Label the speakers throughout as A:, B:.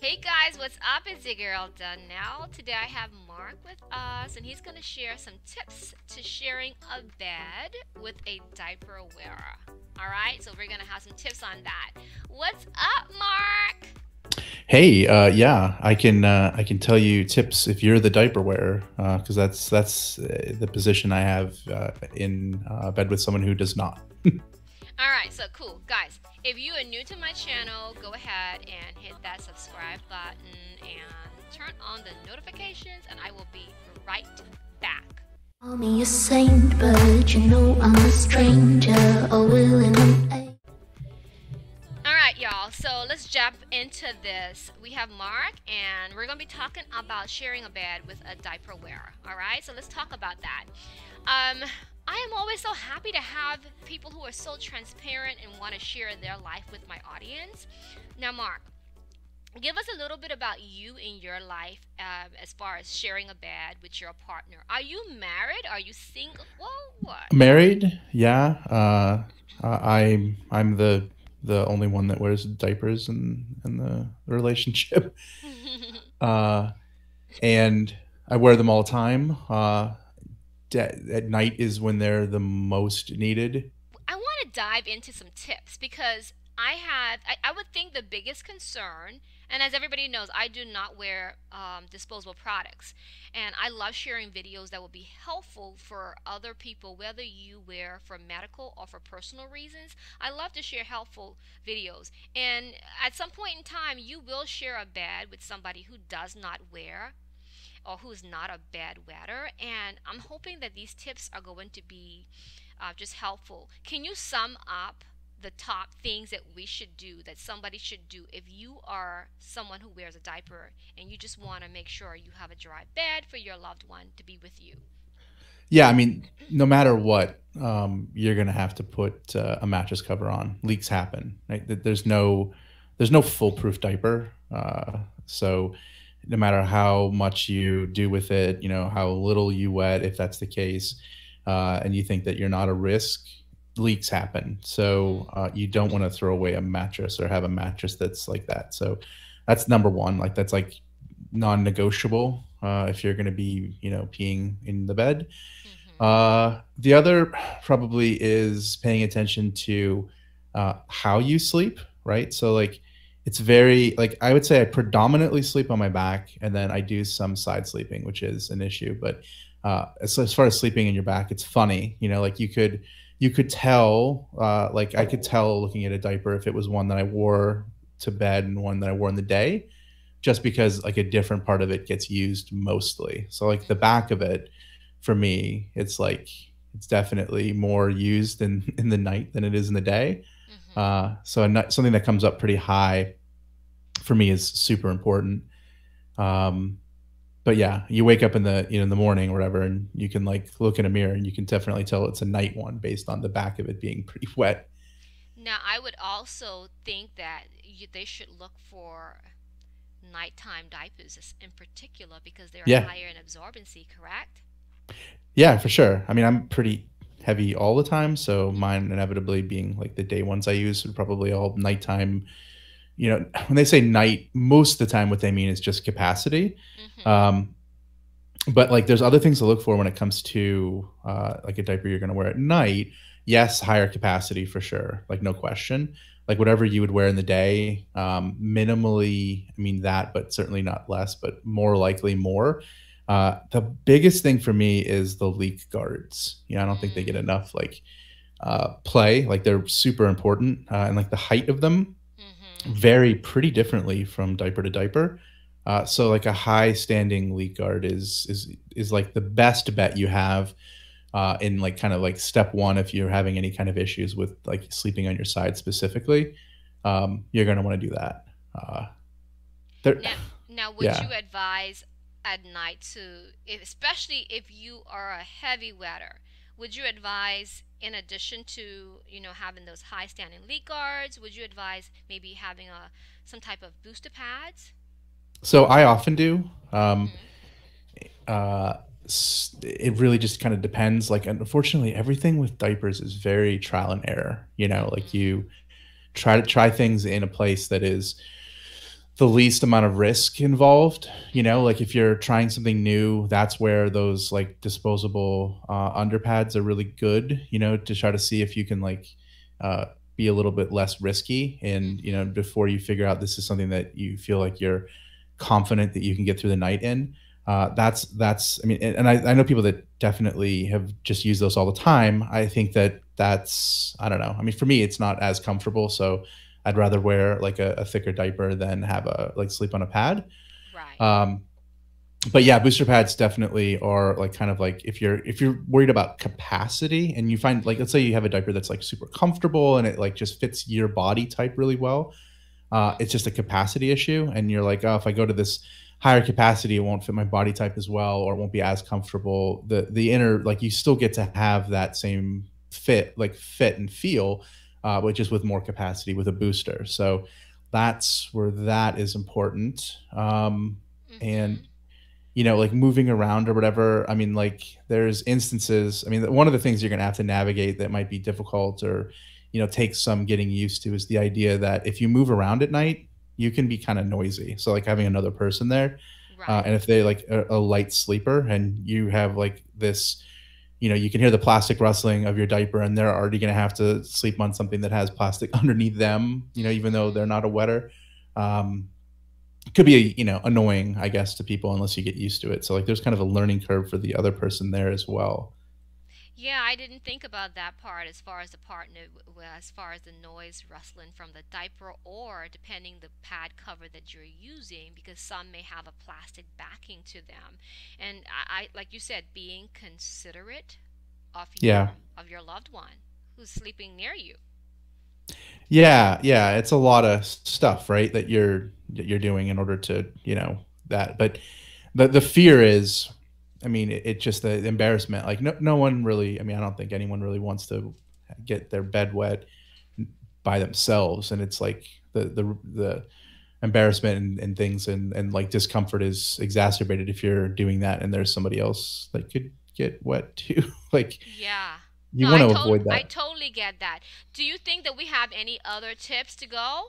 A: Hey guys, what's up? It's your girl Donnell. Today I have Mark with us, and he's going to share some tips to sharing a bed with a diaper wearer. All right, so we're going to have some tips on that. What's up, Mark?
B: Hey, yeah, I can tell you tips if you're the diaper wearer, because that's the position I have in bed with someone who does not.
A: All right, so cool. Guys, if you are new to my channel, go ahead and hit that subscribe button and turn on the notifications, and I will be right back.
C: Call me a saint, but you know I'm a stranger, all willing and
A: All right, y'all. So let's jump into this. We have Mark, and we're gonna be talking about sharing a bed with a diaper wearer. All right, so let's talk about that. I am always so happy to have people who are so transparent and want to share their life with my audience. Now, Mark, give us a little bit about you in your life as far as sharing a bed with your partner. Are you married? Are you single? Well, what?
B: Married, yeah. I'm the only one that wears diapers in the relationship, uh, and I wear them all the time. At night is when they're the most needed.
A: I want to dive into some tips because I would think the biggest concern, and as everybody knows, I do not wear disposable products. And I love sharing videos that will be helpful for other people, whether you wear for medical or for personal reasons. I love to share helpful videos. And at some point in time, you will share a bed with somebody who does not wear or who's not a bedwetter. And I'm hoping that these tips are going to be just helpful. Can you sum up the top things that we should do, that somebody should do, if you are someone who wears a diaper and you just want to make sure you have a dry bed for your loved one to be with you?
B: Yeah, I mean, no matter what, you're gonna have to put a mattress cover on. Leaks happen. Right? There's no foolproof diaper. So no matter how much you do with it, how little you wet, if that's the case, and you think that you're not a risk, leaks happen. So you don't want to throw away a mattress or have a mattress that's like that. So that's number one. Like that's like non-negotiable if you're going to be, peeing in the bed.
A: Mm-hmm.
B: The other probably is paying attention to how you sleep, right? So like it's very like I would say I predominantly sleep on my back, and then I do some side sleeping, which is an issue. But as far as sleeping in your back, it's funny, like you could tell, like I could tell looking at a diaper if it was one that I wore to bed and one that I wore in the day, just because like a different part of it gets used mostly. So like the back of it for me, it's like it's definitely more used in the night than it is in the day.
A: Mm-hmm.
B: So something that comes up pretty high for me is super important. Um, but yeah, you wake up in the morning or whatever, and you can like look in a mirror and you can definitely tell it's a night one based on the back of it being pretty wet.
A: Now, I would also think that they should look for nighttime diapers in particular because they're
B: Yeah,
A: higher in absorbency, correct?
B: yeah, for sure. I mean, I'm pretty heavy all the time, so
A: Mm-hmm.
B: mine inevitably being like the day ones I use are probably all nighttime. When they say night, most of the time what they mean is just capacity.
A: Mm-hmm.
B: Um, but like there's other things to look for when it comes to like a diaper you're going to wear at night. Yes, higher capacity for sure, like no question. Like whatever you would wear in the day, minimally, I mean that, but certainly not less, but more likely more. The biggest thing for me is the leak guards. I don't think they get
A: Mm.
B: enough like play. Like they're super important, and like the height of them
A: Mm-hmm.
B: vary pretty differently from diaper to diaper. So like a high standing leak guard is like the best bet you have in like kind of like step one if you're having any kind of issues with like sleeping on your side specifically. You're gonna want to do that. Uh, there,
A: Now, would
B: yeah.
A: you advise at night to, especially if you are a heavy wetter, would you advise in addition to, having those high standing leak guards, would you advise maybe having some type of booster pads?
B: So I often do.
A: Mm-hmm.
B: Uh, it really just kind of depends. Like, unfortunately, everything with diapers is very trial and error. Like
A: Mm-hmm.
B: you try things in a place that is the least amount of risk involved. You know,
A: Mm-hmm.
B: like if you're trying something new, that's where those like disposable underpads are really good, you know, to try to see if you can like uh, be a little bit less risky. And, you know,
A: Mm-hmm.
B: before you figure out this is something that you feel like you're confident that you can get through the night in. I mean, and I know people that definitely have just used those all the time. I think that that's, I don't know. I mean, for me, it's not as comfortable. So I'd rather wear like a thicker diaper than have a like sleep on a pad.
A: Right.
B: Um, but yeah, booster pads definitely are like kind of like if you're worried about capacity and you find like,
A: Mm-hmm.
B: let's say you have a diaper that's like super comfortable and it like just fits your body type really well. It's just a
A: Mm-hmm.
B: capacity issue, and you're like, oh, if I go to this higher capacity, it won't fit my body type as well, or it won't be as comfortable. The inner, like, you still get to have that same fit and feel, but just with more capacity with a booster. So that's where that is important. And
A: Mm-hmm.
B: you know, like moving around or whatever. I mean, like there's instances. I mean, one of the things you're going to have to navigate that might be difficult or, you know, take some getting used to is the idea that if you move around at night, you can be kind of noisy. So like having another person there,
A: Right.
B: and if they like a light sleeper and you have like this, you know, you can hear the plastic rustling of your diaper and they're already going to have to sleep on something that has plastic underneath them, you know, even though they're
A: Mm-hmm.
B: not a wetter. Um, could be, you know, annoying, I guess, to people unless you get used to it. So like there's kind of a learning curve for the other person there as well.
A: Yeah, I didn't think about that part as far as the partner, as far as the noise rustling from the diaper or depending the pad cover that you're using, because some may have a plastic backing to them. And like you said, being considerate
B: Yeah.
A: of your loved one who's sleeping near you.
B: Yeah, yeah, it's a lot of stuff, right? That you're doing in order to, you know, that. But the fear is, I mean, it just the embarrassment. Like no one really. I mean, I don't think anyone really wants to get their bed wet by themselves, and it's like the embarrassment and things and like discomfort is exacerbated if you're doing that and there's somebody else that could get wet too. Like
A: Yeah. No,
B: you want to avoid
A: I
B: that.
A: totally get that. Do you think that we have any other tips to go?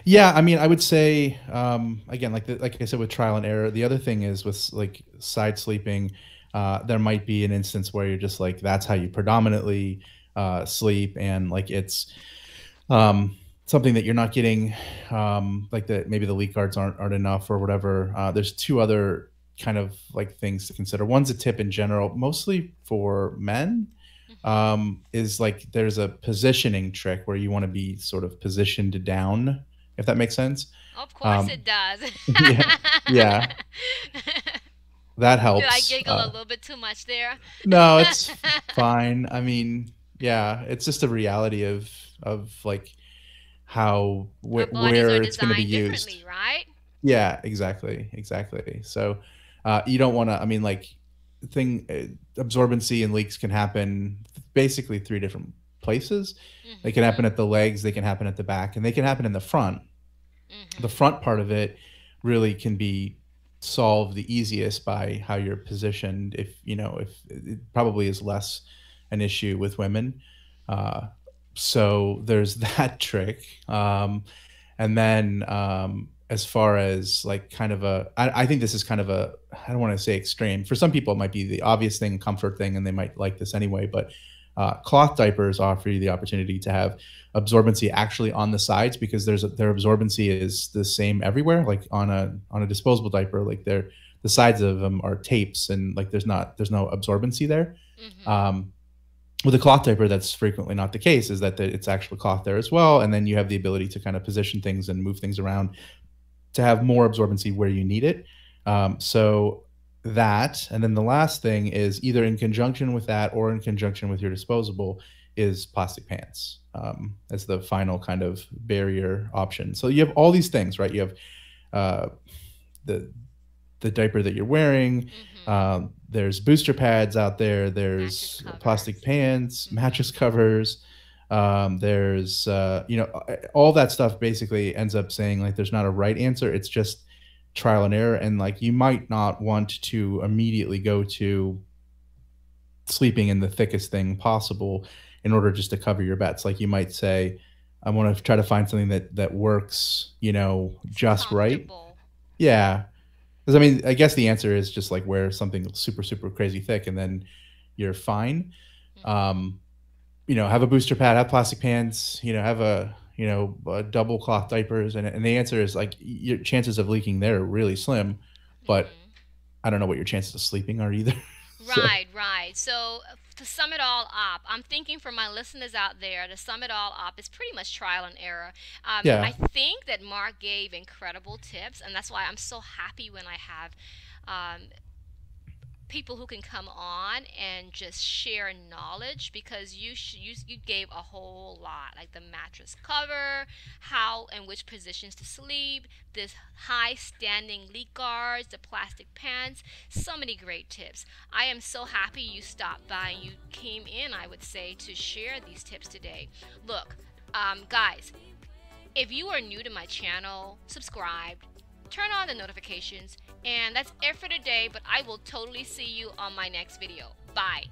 B: Yeah, I mean, I would say again, like I said, with trial and error. The other thing is with like side sleeping, there might be an instance where you're just like that's how you predominantly sleep, and like it's something that you're not getting, like the maybe the leak guards aren't enough or whatever. There's two other kind of like things to consider. One's a tip in general, mostly for men,
A: Mm-hmm.
B: is like there's a positioning trick where you want to be sort of positioned down, if that makes sense.
A: Of course
B: Um,
A: it does.
B: yeah, yeah, that
A: Did I
B: helps.
A: giggle a little bit too much there?
B: No, it's fine. I mean, yeah, it's just a reality of like how
A: Our bodies are
B: where it's going to be
A: designed
B: used.
A: differently, right?
B: Yeah, exactly, exactly. So you don't want to. I mean, like thing absorbency and leaks can happen basically three different places. They can happen
A: Mm-hmm.
B: at the legs, they can happen at the back, and they can happen in the front. The
A: Mm-hmm.
B: front part of it really can be solved the easiest by how you're positioned. If you know, if it probably is less an issue with women. Uh, so there's that trick. And then as far as like kind of I think this is kind of a, I don't want to say extreme. For some people, it might be the obvious thing, comfort thing, and they might like this anyway. But cloth diapers offer you the opportunity to have absorbency actually on the sides because their absorbency is the same everywhere. Like on a disposable diaper, like the sides of them are tapes and like there's no absorbency there.
A: Mm-hmm.
B: Um, with a cloth diaper, that's frequently not the case. Is that it's actual cloth there as well, and then you have the ability to kind of position things and move things around to have more absorbency where you need it. So that, and then the last thing is either in conjunction with that or in conjunction with your disposable is plastic pants as the final kind of barrier option. So you have all these things, right? You have uh, the the diaper that you're wearing.
A: Mm-hmm.
B: There's booster pads out there.
A: Mattress
B: There's plastic
A: covers.
B: pants,
A: Mm-hmm.
B: mattress covers. There's you know, all that stuff basically ends up saying like there's not a right answer. It's just trial and error, and like you might not want to immediately go to sleeping in the thickest thing possible in order just to cover your bets. Like you might say, I want to try to find something that works, you know,
A: It's
B: just right.
A: comfortable.
B: Yeah. Because I mean, I guess the answer is just like wear something super, super crazy thick and then you're fine.
A: Hmm.
B: Um, you know, have a booster pad, have plastic pants, you know, have a double cloth diapers. And the answer is like your chances of leaking there are really slim, but
A: Hmm.
B: I don't know what your chances of sleeping are either. So
A: Right, right. So to sum it all up, I'm thinking for my listeners out there, to sum it all up, it's pretty much trial and error. I
B: yeah,
A: think that Mark gave incredible tips, and that's why I'm so happy when I have um, people who can come on and just share knowledge, because you gave a whole lot, like the mattress cover, how and which positions to sleep, this high standing leak guards, the plastic pants, so many great tips. I am so happy you stopped by and you came in, I would say, to share these tips today. Look, guys, if you are new to my channel, subscribe, turn on the notifications, and that's it for today, but I will totally see you on my next video. Bye.